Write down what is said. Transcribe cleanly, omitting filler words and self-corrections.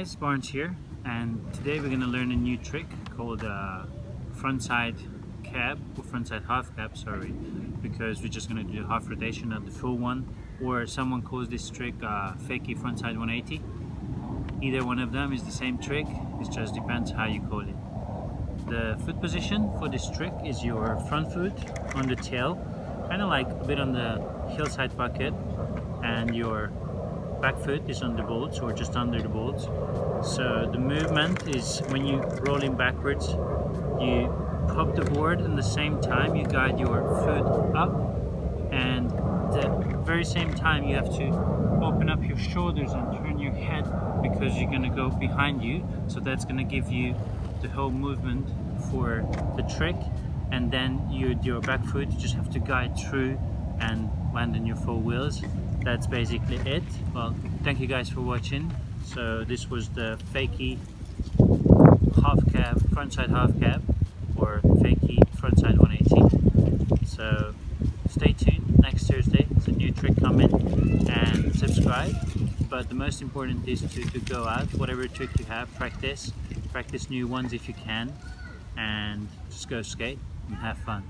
guys, Barnes here, and today we're going to learn a new trick called frontside cab, or frontside half cab, sorry, because we're just going to do half rotation, not the full one, or someone calls this trick Fakie frontside 180. Either one of them is the same trick, it just depends how you call it. The foot position for this trick is your front foot on the tail, kind of like a bit on the hillside bucket, and your back foot is on the bolts or just under the bolts. So the movement is when you rolling backwards, you pop the board and the same time you guide your foot up, and the very same time you have to open up your shoulders and turn your head because you're going to go behind you. So that's going to give you the whole movement for the trick, and then your back foot, you just have to guide through and land on your four wheels. That's basically it. Well, thank you guys for watching. So this was the Fakie half cab, frontside half cab, or Fakie frontside 180. So stay tuned, next Thursday it's a new trick coming, and subscribe. But the most important is to go out, whatever trick you have, practice new ones if you can, and just go skate and have fun.